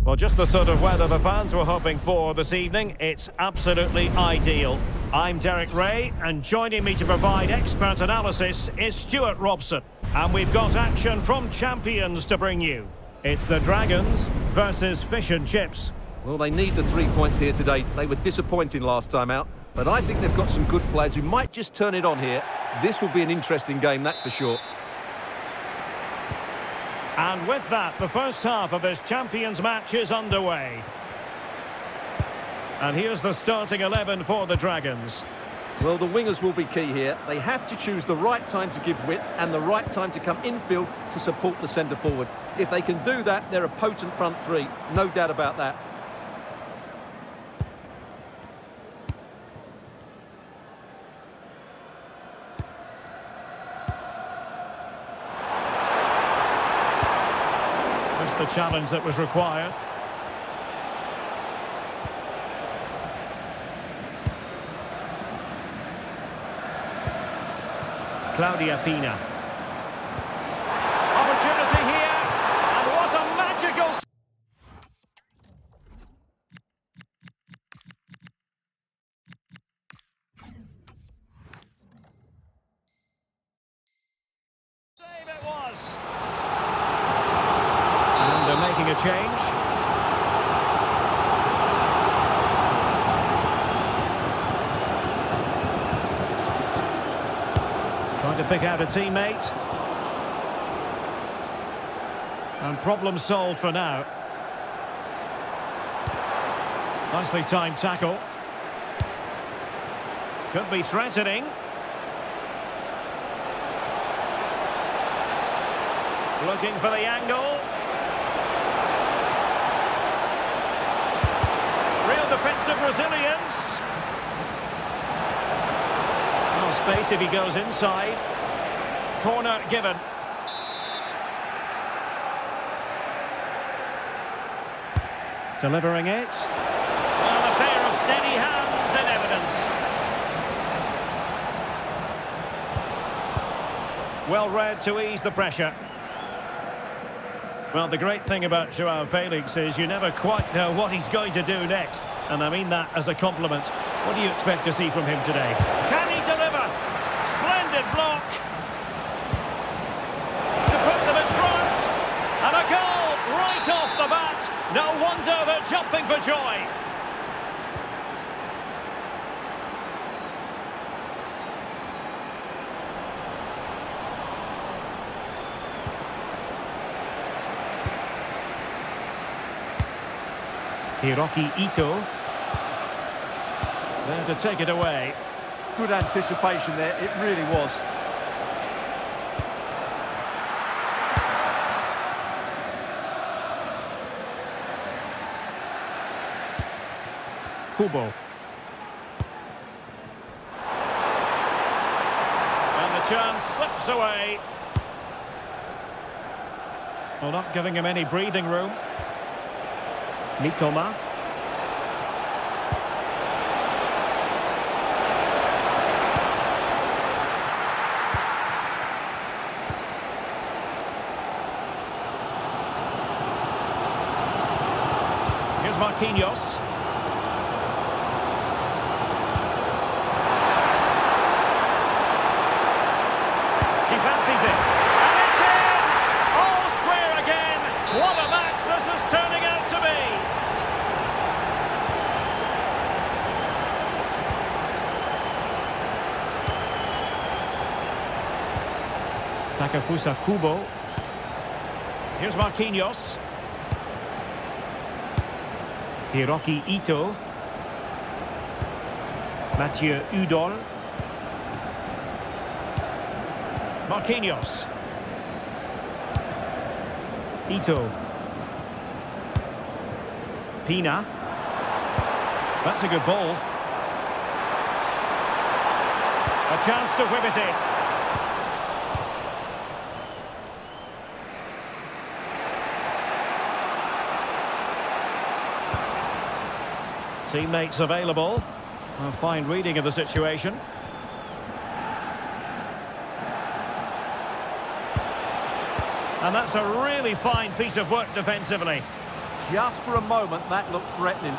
Well, just the sort of weather the fans were hoping for this evening. It's absolutely ideal. I'm Derek Ray, and joining me to provide expert analysis is Stuart Robson. And we've got action from champions to bring you. It's the Dragons versus Fish and Chips. Well, they need the 3 points here today. They were disappointing last time out, but I think they've got some good players who might just turn it on here. This will be an interesting game, that's for sure. And with that, the first half of this Champions match is underway. And here's the starting 11 for the Dragons. Well, the wingers will be key here. They have to choose the right time to give width and the right time to come infield to support the centre-forward. If they can do that, they're a potent front three. No doubt about that. The challenge that was required. Claudia Pina. Opportunity here, and what a magical... save it was. Making a change. Trying to pick out a teammate. And problem solved for now. Nicely timed tackle. Could be threatening. Looking for the angle. Real defensive resilience. No space if he goes inside. Corner given. Delivering it. And a pair of steady hands in evidence. Well read to ease the pressure. Well, the great thing about Joao Felix is you never quite know what he's going to do next. And I mean that as a compliment. What do you expect to see from him today? Can he deliver? Splendid block. To put them in front. And a goal right off the bat. No wonder they're jumping for joy. Hiroki Ito. There to take it away. Good anticipation there, it really was. Kubo. And the chance slips away. Well, not giving him any breathing room. Mitoma. Here's Marquinhos. She fancies it. And it's in! All square again. What a match this is turning out to be. Takefusa Kubo. Here's Marquinhos. Hiroki Ito. Mathieu Udol. Marquinhos. Ito. Pina. That's a good ball. A chance to whip it in. Teammates available. A fine reading of the situation. And that's a really fine piece of work defensively. Just for a moment, that looked threatening.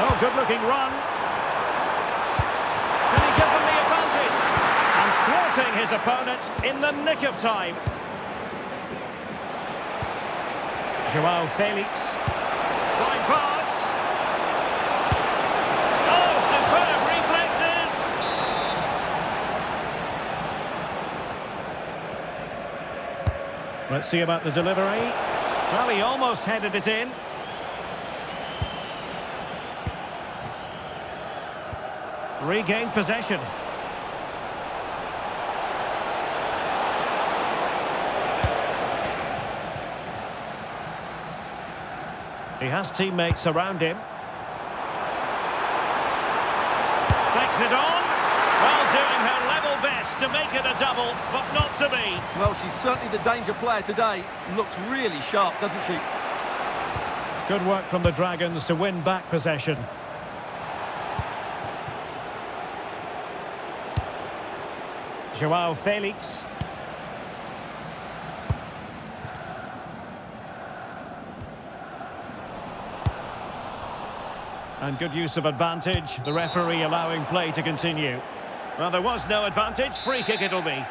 Oh, good-looking run. Can he give them the advantage? And thwarting his opponent in the nick of time. Joao Felix. Flying pass. Oh, superb reflexes. Let's see about the delivery. Well, he almost headed it in. Regained possession. He has teammates around him. Takes it on. Well, doing her level best to make it a double, but not to be. Well, she's certainly the danger player today. Looks really sharp, doesn't she? Good work from the Dragons to win back possession. Joao Felix. And good use of advantage, the referee allowing play to continue. Well, there was no advantage, free kick it'll be.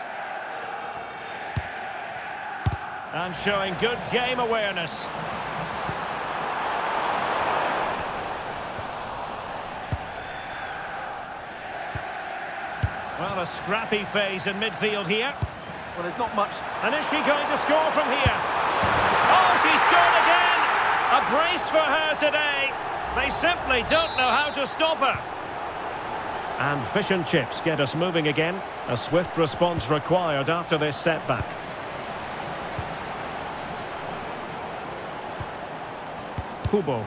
And showing good game awareness. Well, a scrappy phase in midfield here. Well, there's not much. And is she going to score from here? Oh, she scored again! A brace for her today. They simply don't know how to stop her. And fish and chips get us moving again. A swift response required after this setback. Kubo.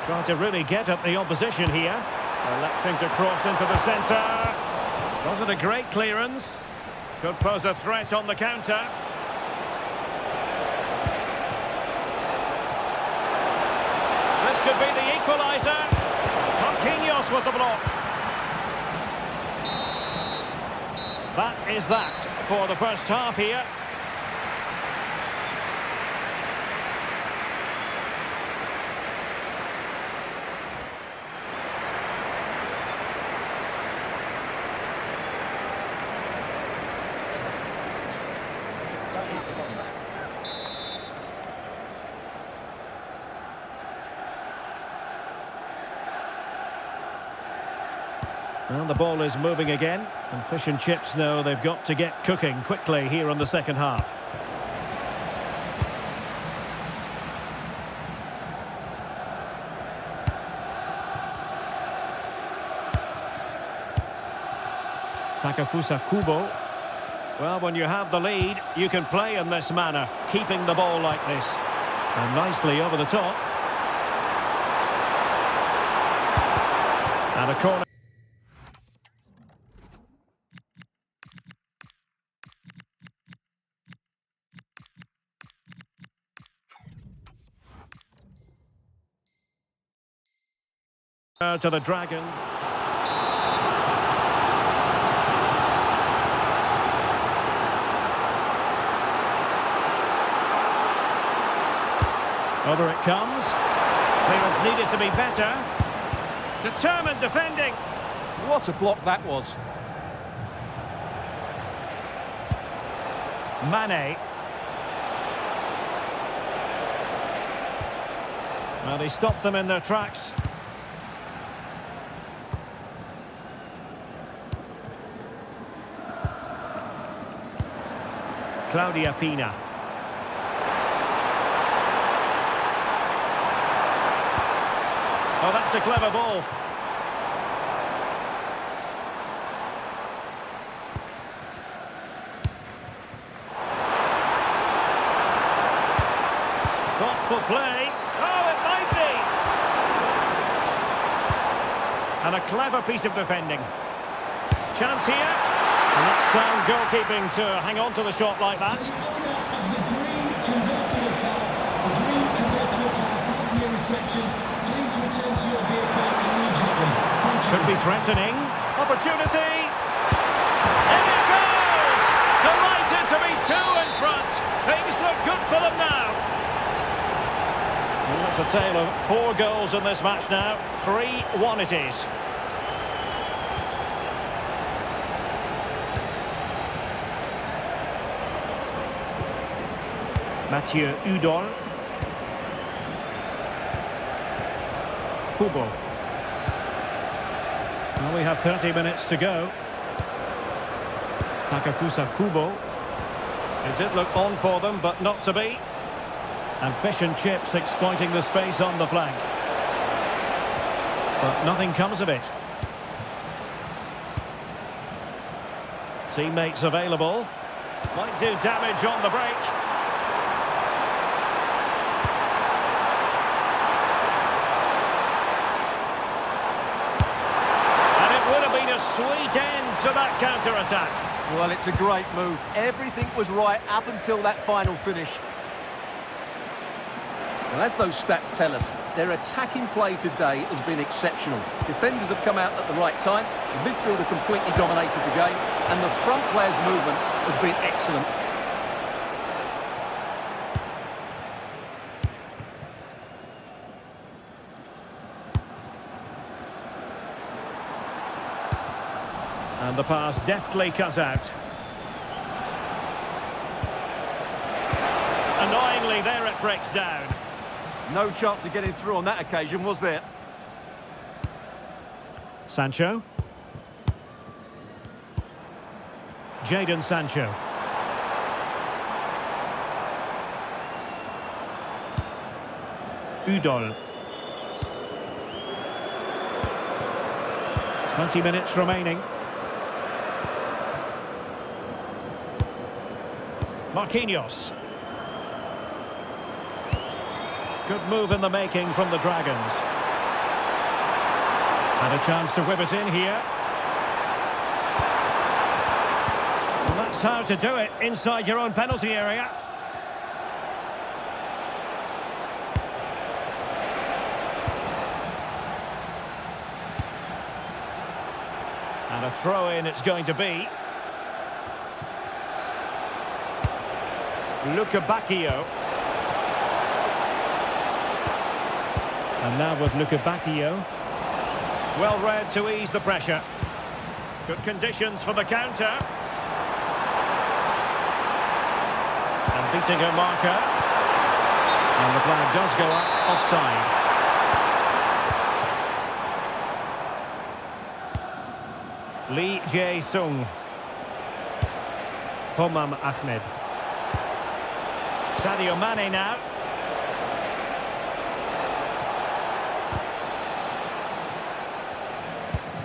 Trying to really get at the opposition here. Electing to cross into the centre. Wasn't a great clearance. Could pose a threat on the counter. This could be the equaliser. Marquinhos with the block. That is that for the first half here. Well, the ball is moving again, and fish and chips know they've got to get cooking quickly here in the second half. Takefusa Kubo. Well, when you have the lead, you can play in this manner, keeping the ball like this. And nicely over the top. And a corner. To the Dragon. Over it comes. Clearance needed to be better. Determined defending. What a block that was. Mane. Well, he stopped them in their tracks. Claudia Pina. Oh, that's a clever ball. Thoughtful play. Oh, it might be. And a clever piece of defending. Chance here. And that's sound goalkeeping to hang on to the shot like that. Please return to your Could be threatening. Opportunity. In it goes! Delighted to be two in front. Things look good for them now. Well, that's a tale of 4 goals in this match now. 3-1 it is. Mathieu Udol. Kubo. Well, we have 30 minutes to go. Takafusa Kubo. It did look on for them, but not to be. And Fish and Chips exploiting the space on the flank. But nothing comes of it. Teammates available. Might do damage on the break. Sweet end to that counter-attack. Well, it's a great move. Everything was right up until that final finish. Well, as those stats tell us, their attacking play today has been exceptional. Defenders have come out at the right time, the midfield have completely dominated the game, and the front players' movement has been excellent. And the pass deftly cut out. Annoyingly, there it breaks down. No chance of getting through on that occasion, was there? Sancho. Jadon Sancho. Udol. 20 minutes remaining. Marquinhos. Good move in the making from the Dragons. And a chance to whip it in here. Well, that's how to do it inside your own penalty area. And a throw-in it's going to be. Luca Bacchio. And now with Luca Bacchio. Well read to ease the pressure. Good conditions for the counter. And beating her marker. And the flag does go up offside. Lee Jae-sung. Homam Ahmed. Sadio Mane now.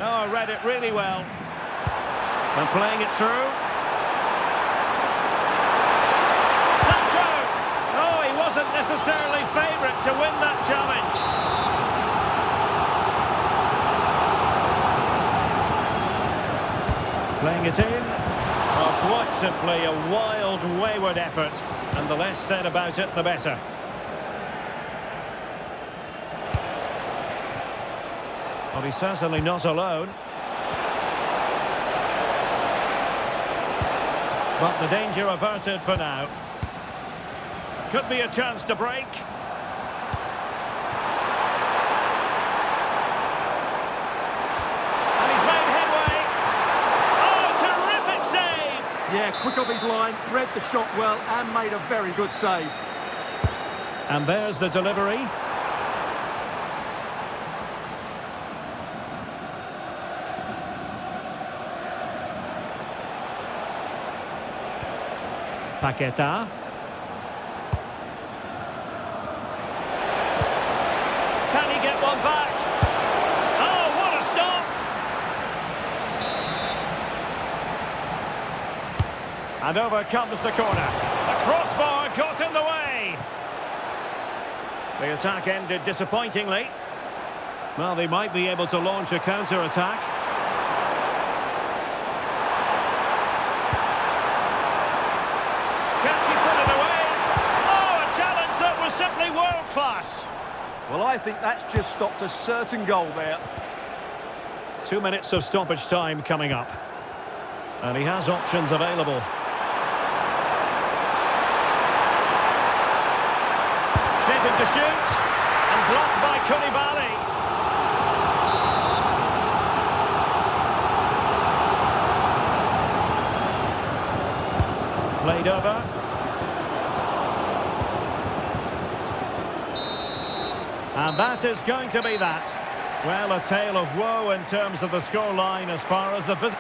Oh, read it really well. And playing it through. Sancho! Oh, he wasn't necessarily favourite to win that challenge. Playing it in. Oh, quite simply a wild, wayward effort. And the less said about it, the better. Well, he's certainly not alone. But the danger averted for now. Could be a chance to break. And he's made headway. Oh, terrific save! Yeah, quick off his line, read the shot well and made a very good save. And there's the delivery. Paqueta. Can he get one back? Oh, what a stop! And over comes the corner. The crossbar got in the way. The attack ended disappointingly. Well, they might be able to launch a counter-attack. Simply world class. Well, I think that's just stopped a certain goal there. 2 minutes of stoppage time coming up. And he has options available. Shaping to shoot. And blocked by Koulibaly. Played over. And that is going to be that. Well, a tale of woe in terms of the scoreline as far as the visit.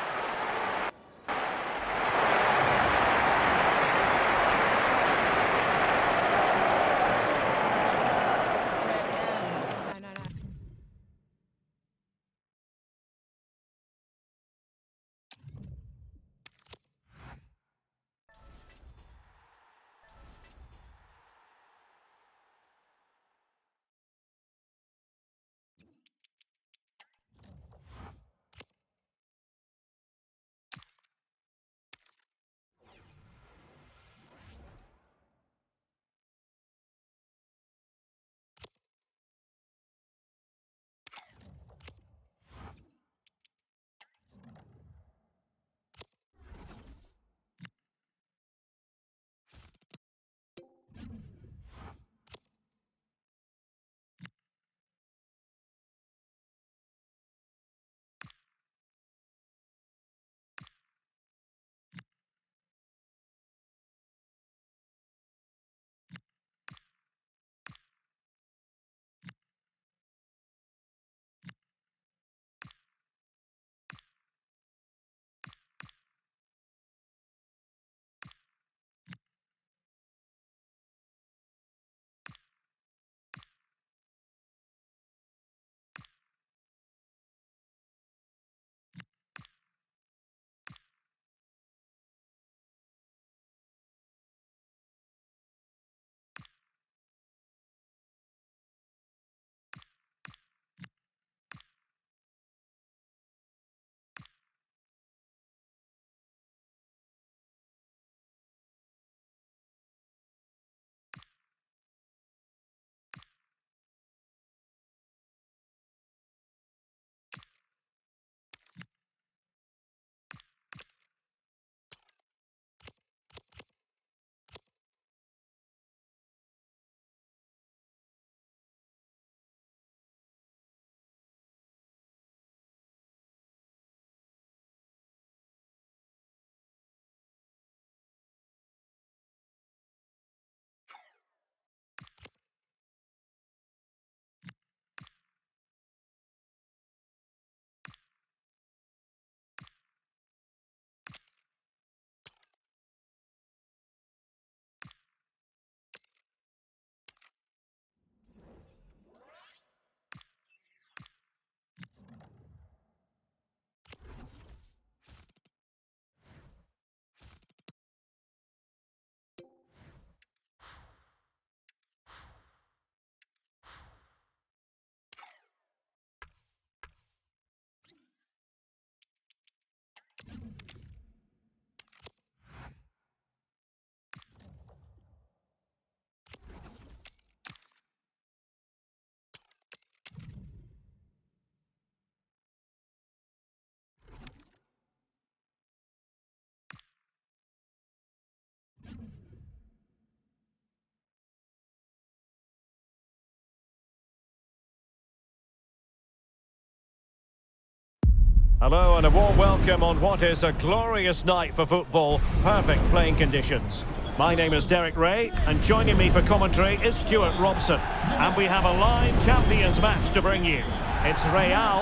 Hello and a warm welcome on what is a glorious night for football. Perfect playing conditions. My name is Derek Ray and joining me for commentary is Stuart Robson. And we have a live Champions match to bring you. It's Real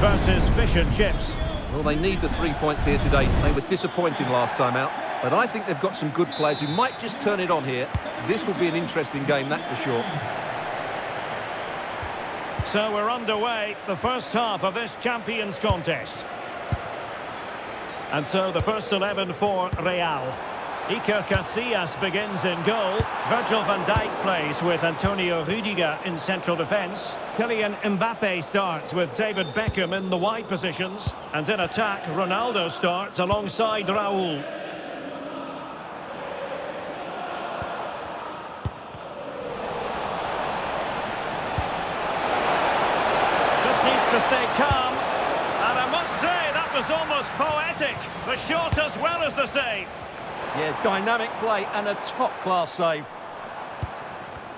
versus Fish and Chips. Well, they need the 3 points here today. They were disappointing last time out, but I think they've got some good players who might just turn it on here. This will be an interesting game, that's for sure. So we're underway, the first half of this Champions contest. And so the first 11 for Real. Iker Casillas begins in goal. Virgil van Dijk plays with Antonio Rüdiger in central defence. Kylian Mbappe starts with David Beckham in the wide positions. And in attack, Ronaldo starts alongside Raúl. To stay calm, and a was almost poetic. The shot as well as the save. Yeah, dynamic play and a top-class save.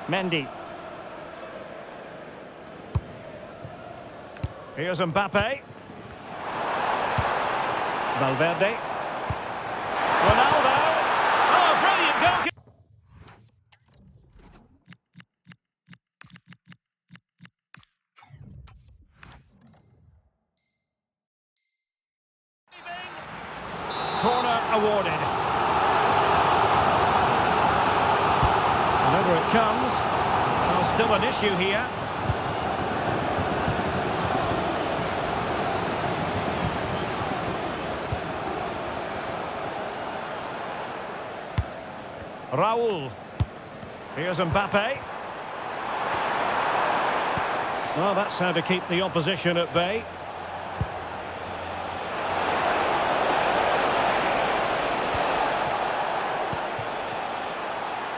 Mendy. Here's Mbappe. Valverde. Ronaldo. Oh, brilliant goal. Corner awarded. And over it comes. Well, still an issue here. Raul. Here's Mbappe. Well, that's how to keep the opposition at bay.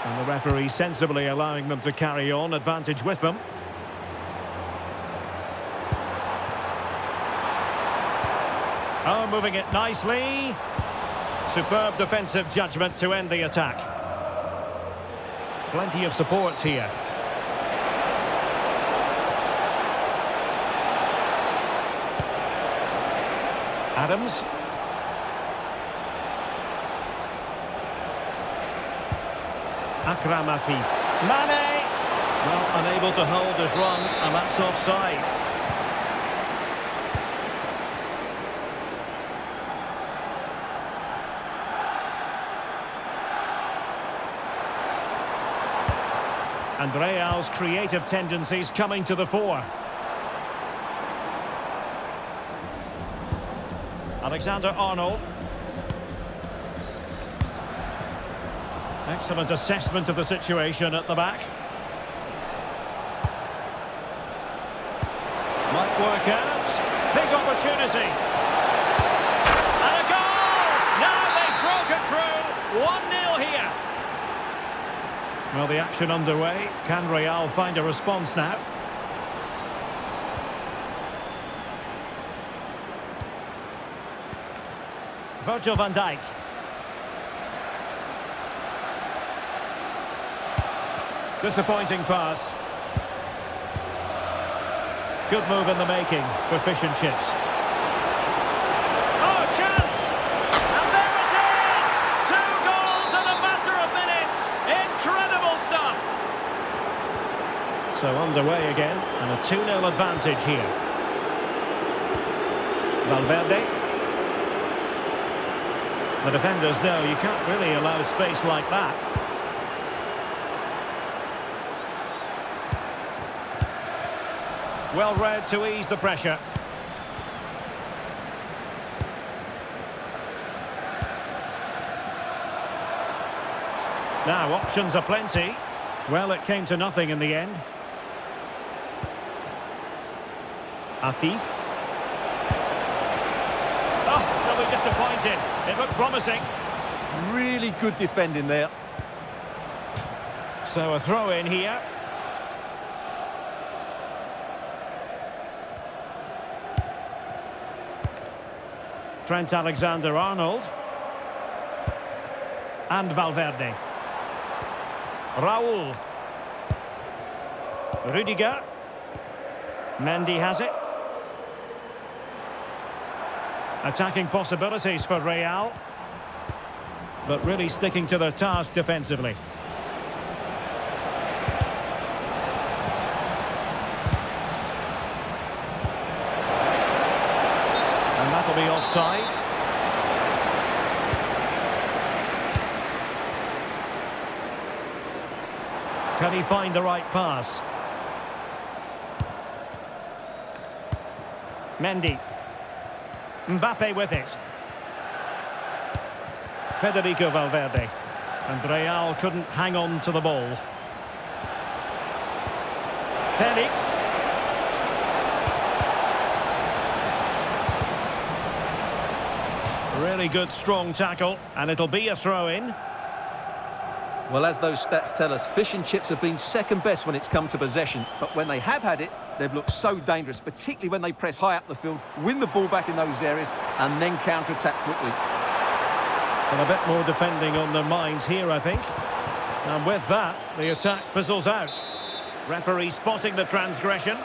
And the referee sensibly allowing them to carry on, advantage with them. Oh, moving it nicely. Superb defensive judgment to end the attack. Plenty of support here. Adams. Akram Afif. Mane! Well, unable to hold his run, and that's offside. And Real's creative tendencies coming to the fore. Alexander-Arnold. Excellent assessment of the situation at the back. Might work out. Big opportunity. And a goal! Now they've broken through. 1-0 here. Well, the action underway. Can Real find a response now? Virgil van Dijk. Disappointing pass. Good move in the making for Fish and Chips. Oh, chance! And there it is! 2 goals in a matter of minutes! Incredible stuff! So underway again, and a 2-0 advantage here. Valverde. The defenders know you can't really allow space like that. Well read to ease the pressure. Now, options are plenty. Well, it came to nothing in the end. Afif. Oh, they'll be disappointed. It looked promising. Really good defending there. So a throw in here. Trent Alexander-Arnold. And Valverde. Raul. Rudiger. Mendy has it. Attacking possibilities for Real. But really sticking to their task defensively. And that'll be offside. Can he find the right pass? Mendy. Mbappe with it. Federico Valverde. And Real couldn't hang on to the ball. Felix. Really good, strong tackle, and it'll be a throw-in. Well, as those stats tell us, Fish and Chips have been second best when it's come to possession, but when they have had it, They've looked so dangerous, particularly when they press high up the field, win the ball back in those areas, and then counter-attack quickly. And a bit more depending on their minds here, I think. And with that, the attack fizzles out. Referee spotting the transgression.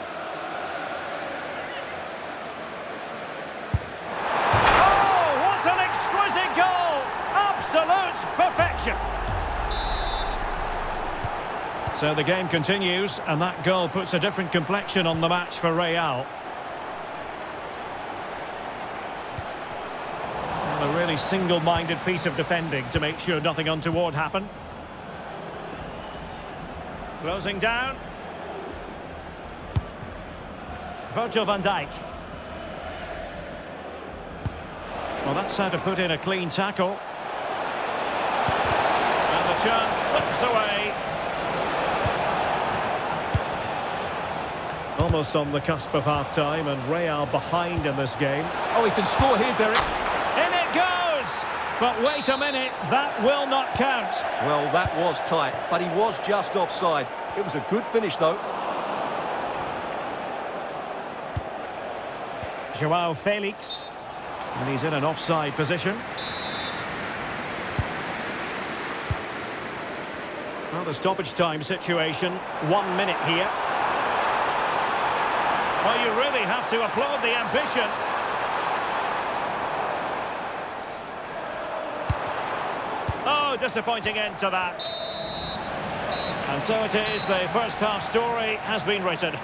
Oh, what an exquisite goal! Absolute perfection! So the game continues, and that goal puts a different complexion on the match for Real. And a really single-minded piece of defending to make sure nothing untoward happened. Closing down. Virgil van Dijk. Well, that's how to put in a clean tackle. And the chance slips away. Almost on the cusp of half-time, and Real behind in this game. Oh, he can score here, Derek. In it goes! But wait a minute, that will not count. Well, that was tight, but he was just offside. It was a good finish, though. Joao Felix. And he's in an offside position. Well, the stoppage time situation, 1 minute here. Well, you really have to applaud the ambition. Oh, disappointing end to that. And so it is, the first half story has been written.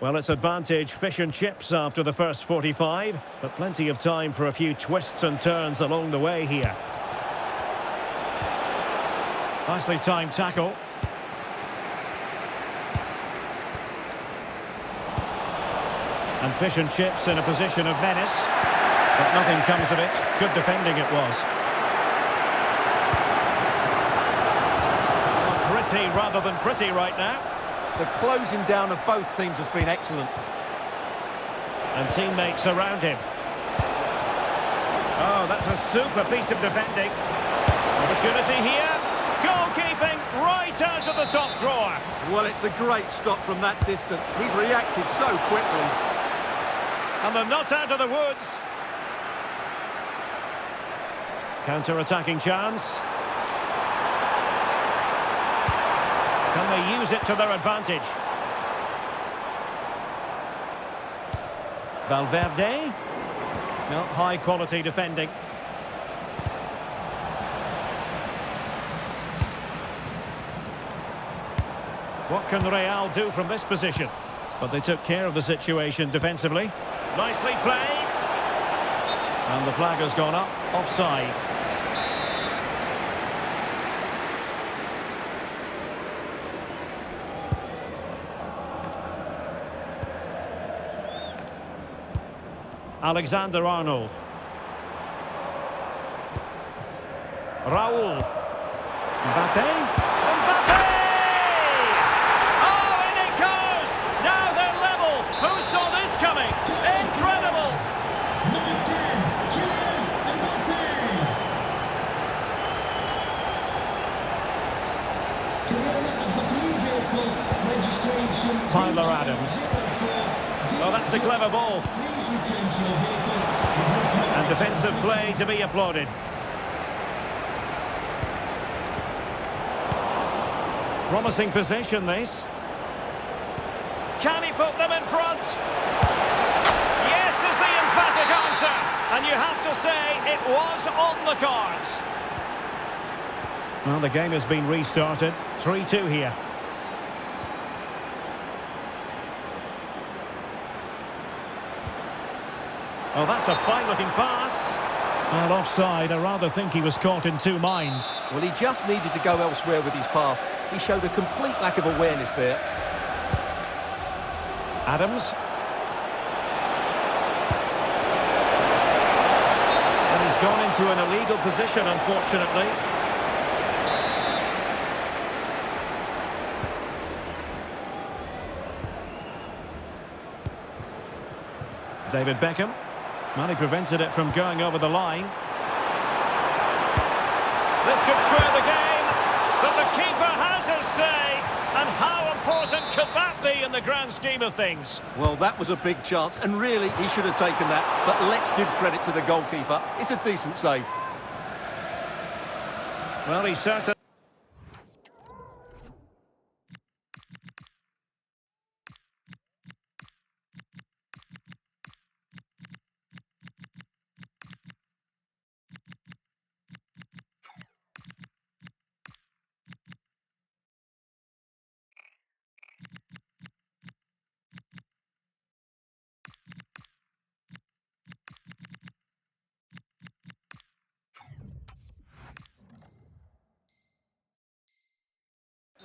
Well, it's advantage fish and chips after the first 45, but plenty of time for a few twists and turns along the way here. Nicely timed tackle. And fish and chips in a position of menace, but nothing comes of it. Good defending it was. Pretty rather than pretty right now. The closing down of both teams has been excellent. And teammates around him. Oh, that's a super piece of defending. Opportunity here. Goalkeeping right out of the top drawer. Well, it's a great stop from that distance. He's reacted so quickly. And they're not out of the woods. Counter-attacking chance. Can they use it to their advantage? Valverde. No, high-quality defending. What can Real do from this position? But they took care of the situation defensively. Nicely played. And the flag has gone up. Offside. Alexander-Arnold. Raul. Mbappe. Mbappe! Oh, in it goes! Now they're level. Who saw this coming? Incredible! Number 10, Kylian Mbappe. Corona of the blue vehicle registration. Tyler Adams. Oh, that's a clever ball. Please return to your vehicle. And defensive play to be applauded. Promising possession, this. Can he put them in front? Yes is the emphatic answer. And you have to say it was on the cards. Well, the game has been restarted. 3-2 here. Oh, that's a fine-looking pass. And offside, I rather think he was caught in two minds. Well, he just needed to go elsewhere with his pass. He showed a complete lack of awareness there. Adams. And he's gone into an illegal position, unfortunately. David Beckham. Well, he prevented it from going over the line. This could square the game, but the keeper has his say. And how important could that be in the grand scheme of things? Well, that was a big chance, and really, he should have taken that. But let's give credit to the goalkeeper. It's a decent save. Well, he's certain.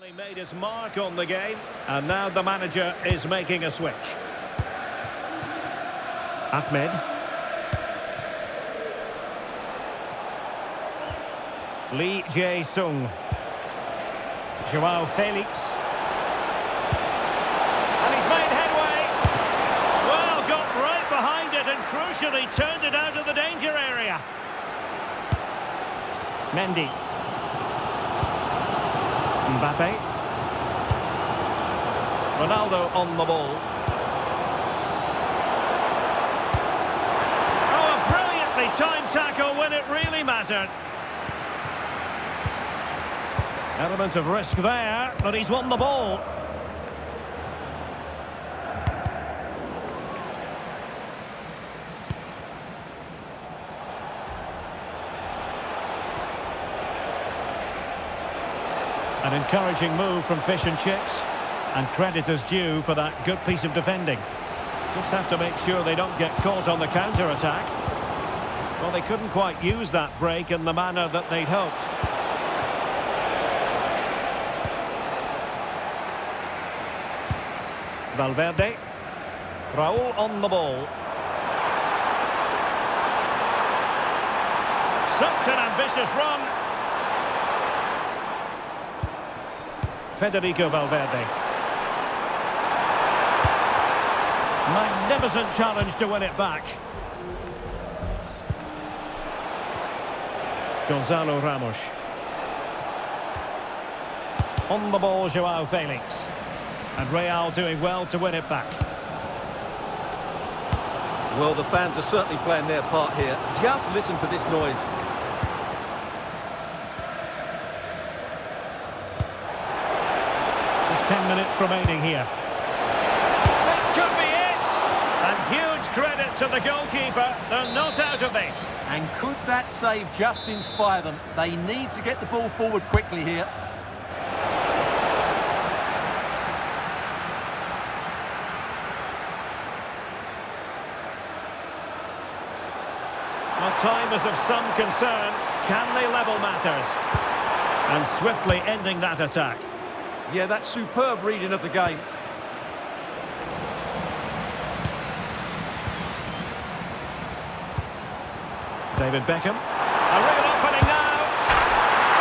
He made his mark on the game, and now the manager is making a switch. Ahmed. Lee Jae-sung. Joao Felix. And he's made headway. Well, got right behind it and crucially turned it out of the danger area. Mendy. Mbappe. Ronaldo on the ball. Oh, a brilliantly timed tackle when it really mattered. Element of risk there, but he's won the ball. An encouraging move from Fish and Chips, and credit is due for that good piece of defending. Just have to make sure they don't get caught on the counter-attack. Well, they couldn't quite use that break in the manner that they'd hoped. Valverde. Raul on the ball. Such an ambitious run. Federico Valverde. Magnificent challenge to win it back. Gonzalo Ramos. On the ball, Joao Felix. And Real doing well to win it back. Well, the fans are certainly playing their part here. Just listen to this noise. There's 10 minutes remaining here. This could be it! And huge credit to the goalkeeper. They're not out of this. And could that save just inspire them? They need to get the ball forward quickly here. Well, time is of some concern. Can they level matters? And swiftly ending that attack. Yeah, that's superb reading of the game. David Beckham. A real opening now.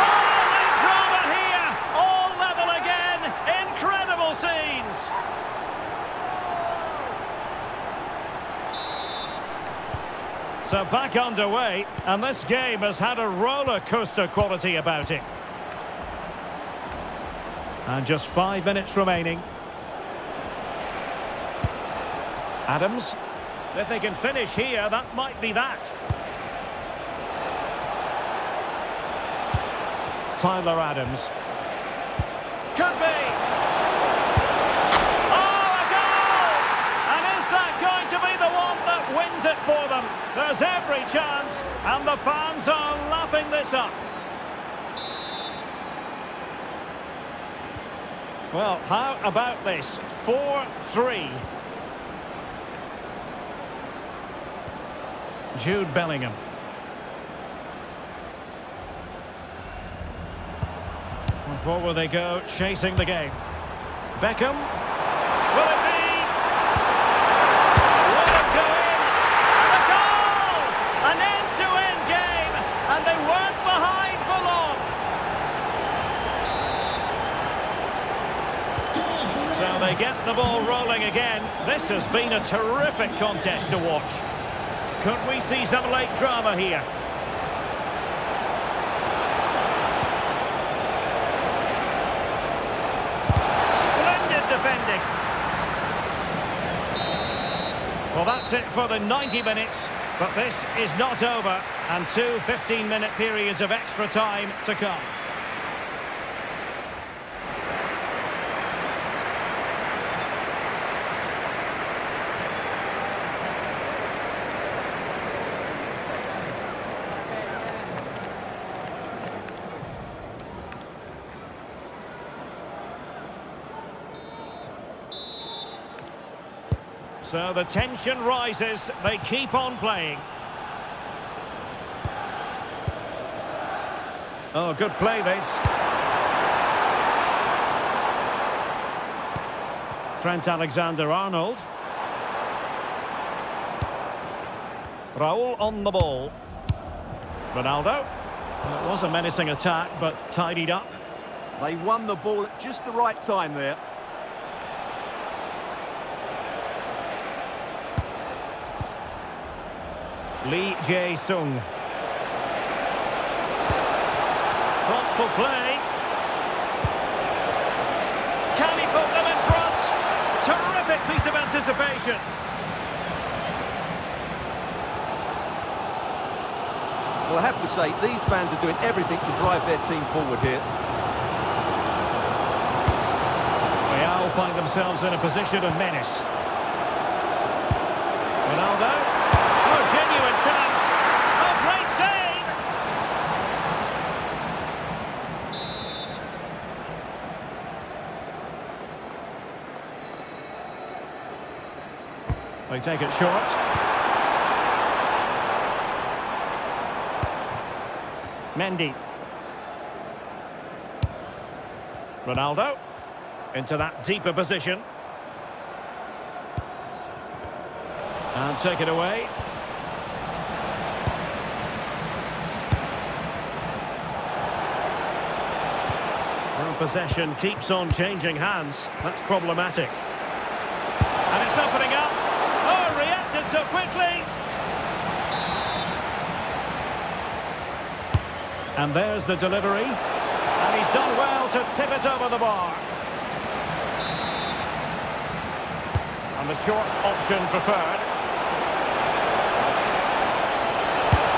Oh, the drama here. All level again. Incredible scenes. So back underway, and this game has had a roller coaster quality about it. And just 5 minutes remaining. Adams. If they can finish here, that might be that. Tyler Adams. Could be. Oh, a goal! has every chance, and the fans are lapping this up. Well, how about this? 4-3. Jude Bellingham. And forward they go, chasing the game. Beckham. Will it be? Will it go in? And a goal! An end-to-end game, and they weren't behind for long. So they get the ball rolling again. This has been a terrific contest to watch. Could we see some late drama here? Splendid defending. Well, that's it for the 90 minutes, but this is not over, and two 15-minute periods of extra time to come. So the tension rises, they keep on playing. Oh, good play this. Trent Alexander-Arnold. Raul on the ball. Ronaldo. Well, it was a menacing attack, but tidied up. They won the ball at just the right time there. Lee Jae-sung. Thoughtful play. Can he put them in front? Terrific piece of anticipation. Well, I have to say, these fans are doing everything to drive their team forward here. Real find themselves in a position of menace. Ronaldo. Oh, genuine chance. Oh, great save. They take it short. Mendy. Ronaldo. Into that deeper position. And take it away. Well, possession keeps on changing hands. That's problematic. And it's opening up. Oh, reacted so quickly. And there's the delivery. And he's done well to tip it over the bar. And the short option preferred.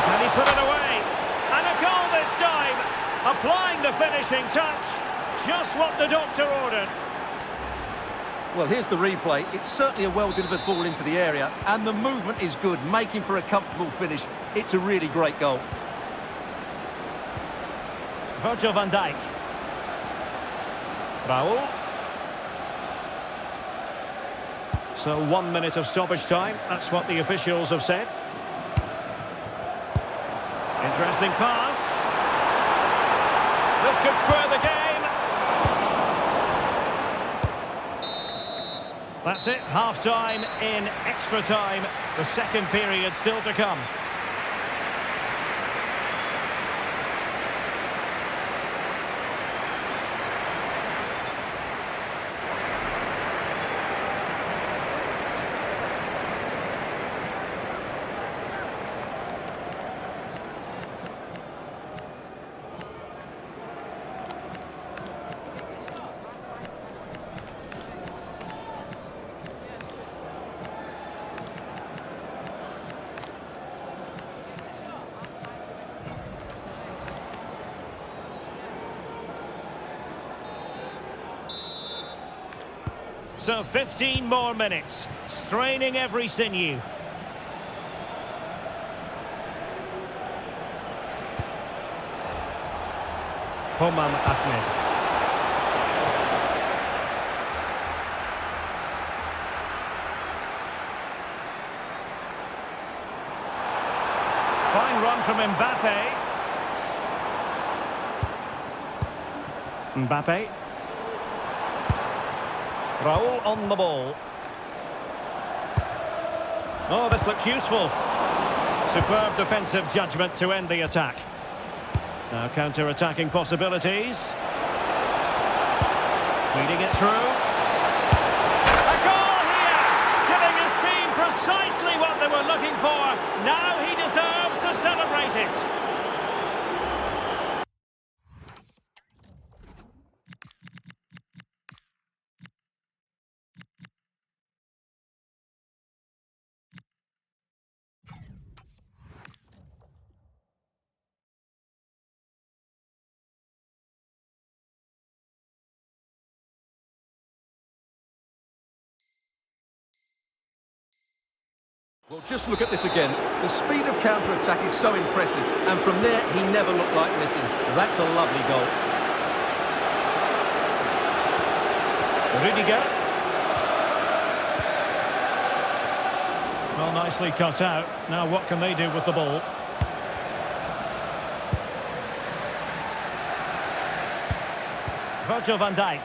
Can he put it away? And a goal this time. Applying the finishing touch. Just what the doctor ordered. Well, here's the replay. It's certainly a well-delivered ball into the area, and the movement is good, making for a comfortable finish. It's a really great goal. Virgil van Dijk. Raul. So 1 minute of stoppage time. That's what the officials have said. Interesting pass. This could square the game. That's it, half-time in extra time. The second period still to come. So 15 more minutes, straining every sinew. Poman Ahmed. Fine run from Mbappe. Mbappe. Raul on the ball. Oh, this looks useful. Superb defensive judgment to end the attack. Now counter-attacking possibilities. Feeding it through. A goal here! Giving his team precisely what they were looking for. Now he deserves to celebrate it. Well, just look at this again. The speed of counter-attack is so impressive, and from there, he never looked like missing. That's a lovely goal. Rudiger. Well, nicely cut out. Now what can they do with the ball? Virgil van Dijk.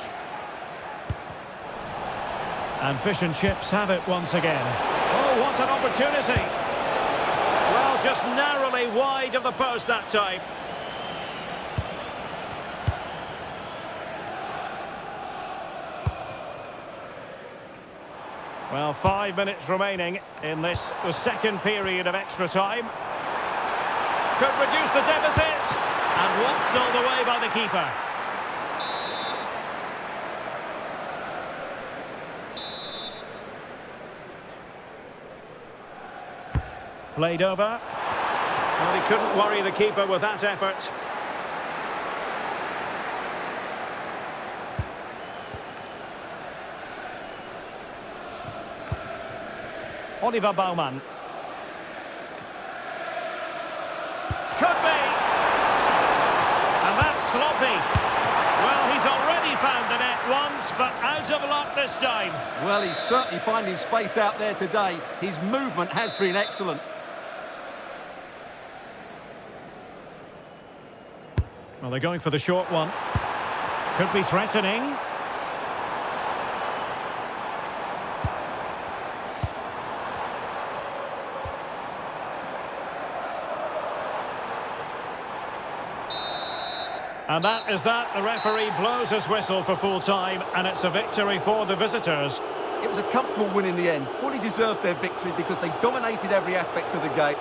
And fish and chips have it once again. Oh, what an opportunity. Well, just narrowly wide of the post that time. Well, 5 minutes remaining in this, the second period of extra time. Could reduce the deficit. And watched all the way by the keeper. Played over. Well, he couldn't worry the keeper with that effort. Oliver Baumann. Could be. And that's sloppy. Well, he's already found the net once, but out of luck this time. Well, he's certainly finding space out there today. His movement has been excellent. Well, they're going for the short one. Could be threatening. And that is that. The referee blows his whistle for full time, and it's a victory for the visitors. It was a comfortable win in the end. Fully deserved their victory because they dominated every aspect of the game.